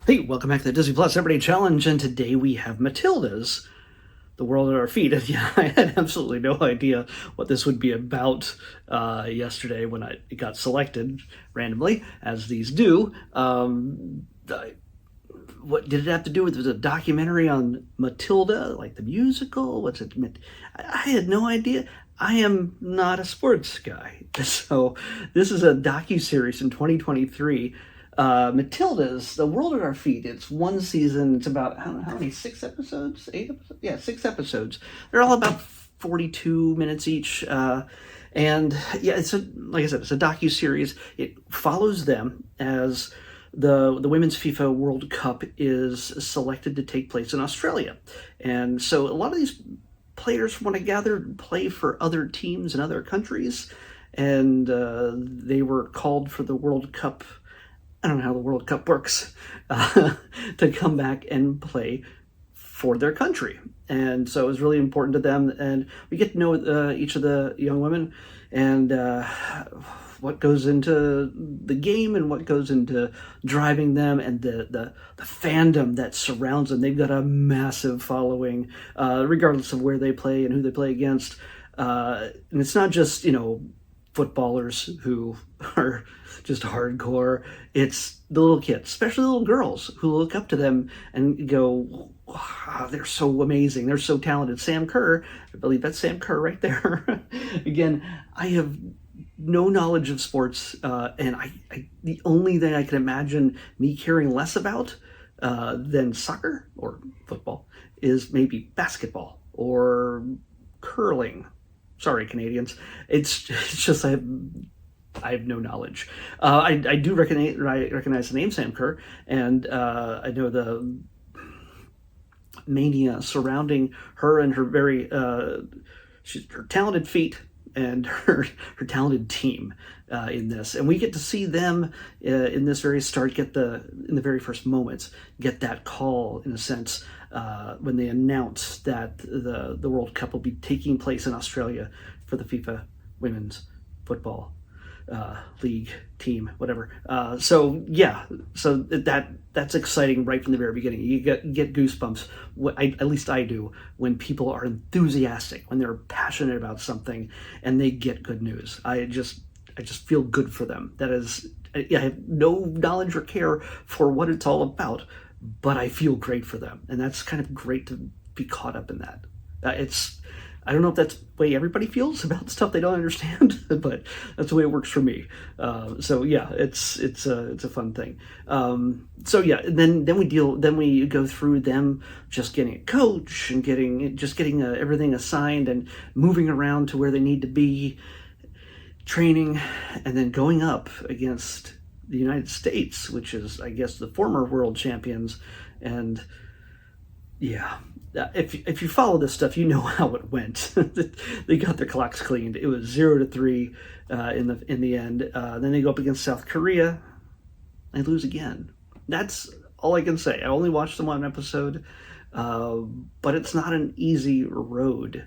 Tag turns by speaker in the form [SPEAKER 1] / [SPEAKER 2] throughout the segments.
[SPEAKER 1] Hey, welcome back to the Disney Plus Everyday Challenge, and today we have Matildas, the world at our feet. And yeah, I had absolutely no idea what this would be about yesterday when it got selected randomly, as these do. What did it have to do with? Was it a documentary on Matilda, like the musical? What's it? I had no idea. I am not a sports guy, so this is a docu-series in 2023. Matilda's The World at Our Feet. It's one season. It's about how many? 6 episodes? 8 episodes? Yeah, 6 episodes. They're all about 42 minutes each. And yeah, like I said, it's a docu series. It follows them as the Women's FIFA World Cup is selected to take place in Australia, and so a lot of these players want to gather and play for other teams in other countries, and they were called for the World Cup. I don't know how the World Cup works, to come back and play for their country. And so it was really important to them. And we get to know each of the young women and what goes into the game and what goes into driving them, and the fandom that surrounds them. They've got a massive following, regardless of where they play and who they play against. And it's not just, footballers who are just hardcore. It's the little kids, especially the little girls, who look up to them and go, wow, they're so amazing. They're so talented. Sam Kerr, I believe that's Sam Kerr right there. Again, I have no knowledge of sports, and the only thing I can imagine me caring less about than soccer or football is maybe basketball or curling. Sorry, Canadians. It's just I have no knowledge. I do recognize the name Sam Kerr, and I know the mania surrounding her and her her talented feet and her talented team in this, and we get to see them in this very start in the very first moments get that call, in a sense, when they announce that the World Cup will be taking place in Australia for the FIFA Women's Football League team, whatever. So that's exciting right from the very beginning. You get goosebumps. At least I do, when people are enthusiastic, when they're passionate about something, and they get good news. I just feel good for them. That is, I have no knowledge or care for what it's all about, but I feel great for them, and that's kind of great to be caught up in that. I don't know if that's the way everybody feels about stuff they don't understand, but that's the way it works for me. So yeah, it's a fun thing. So yeah, then we go through them just getting a coach and getting everything assigned and moving around to where they need to be, training, and then going up against the United States, which is, I guess, the former world champions. And yeah, if you follow this stuff, you know how it went. They got their clocks cleaned. It was 0-3 in the end. Then they go up against South Korea. They lose again. That's all I can say. I only watched the one episode, but it's not an easy road.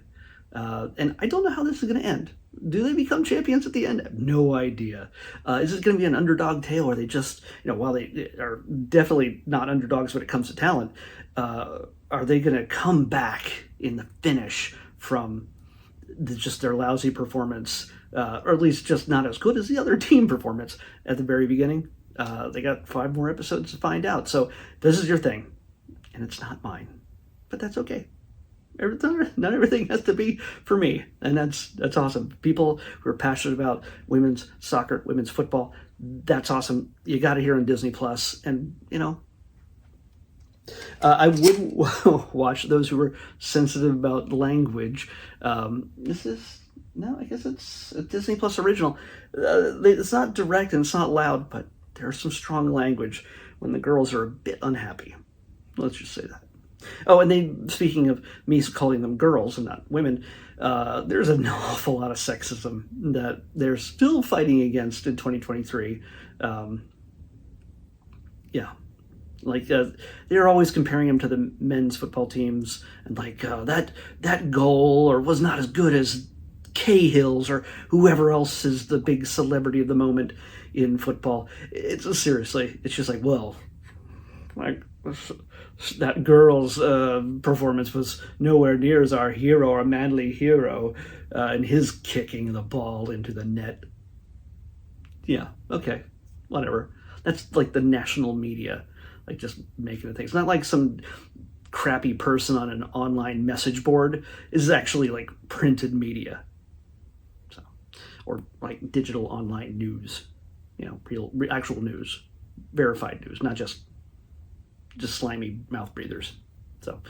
[SPEAKER 1] And I don't know how this is going to end. Do they become champions at the end? I have no idea. Is it going to be an underdog tale, or are they just, while they are definitely not underdogs when it comes to talent, are they going to come back in the finish from just their lousy performance, or at least just not as good as the other team performance at the very beginning? They got 5 more episodes to find out. So this is your thing, and it's not mine, but that's okay. Not everything has to be for me, and that's awesome. People who are passionate about women's soccer, women's football, that's awesome. You got it here on Disney Plus, and I wouldn't watch those who are sensitive about language. This is no, I guess it's a Disney Plus original. It's not direct and it's not loud, but there's some strong language when the girls are a bit unhappy. Let's just say that. Oh, and speaking of me calling them girls and not women, there's an awful lot of sexism that they're still fighting against in 2023. Yeah. Like, they're always comparing them to the men's football teams, and like, that goal or was not as good as Cahill's or whoever else is the big celebrity of the moment in football. Seriously, it's just like, well, like that girl's performance was nowhere near as our hero, our manly hero, and his kicking the ball into the net. Yeah, okay, whatever. That's like the national media, like just making it thing. It's not like some crappy person on an online message board. This is actually like printed media, so, or like digital online news. You know, real actual news, verified news, not just slimy mouth breathers. So,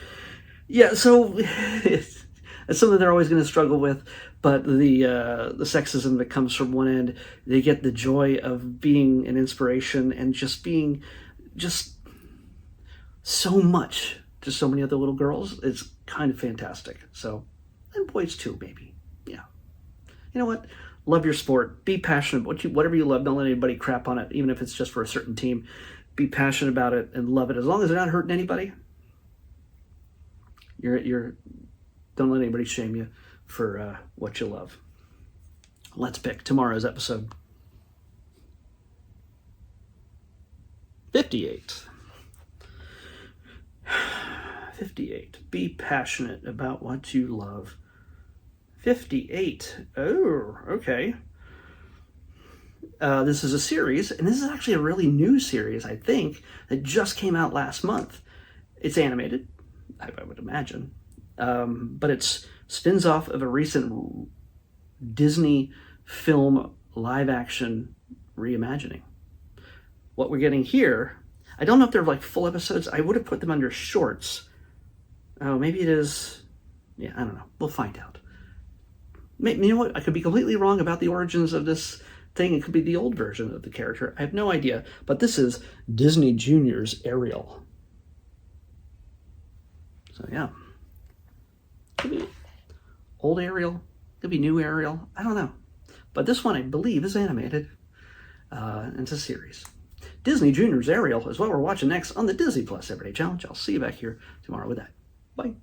[SPEAKER 1] yeah, so it's something they're always going to struggle with. But the sexism that comes from one end, they get the joy of being an inspiration and just being just so much to so many other little girls. It's kind of fantastic. So, and boys too, maybe. Yeah. You know what? Love your sport. Be passionate about whatever you love. Don't let anybody crap on it, even if it's just for a certain team. Be passionate about it and love it. As long as they're not hurting anybody, you're don't let anybody shame you for what you love. Let's pick tomorrow's episode. 58. 58. Be passionate about what you love. 58. Oh, okay. This is a series, and this is actually a really new series, I think, that just came out last month. It's animated, I would imagine, but it spins off of a recent Disney film live-action reimagining. What we're getting here, I don't know if they're like full episodes. I would have put them under shorts. Oh, maybe it is. Yeah, I don't know. We'll find out. You know what? I could be completely wrong about the origins of this thing. It could be the old version of the character. I have no idea. But this is Disney Junior's Ariel. So yeah. Could be old Ariel. Could be new Ariel. I don't know. But this one, I believe, is animated. It's a series. Disney Junior's Ariel is what we're watching next on the Disney Plus Everyday Challenge. I'll see you back here tomorrow with that. Bye.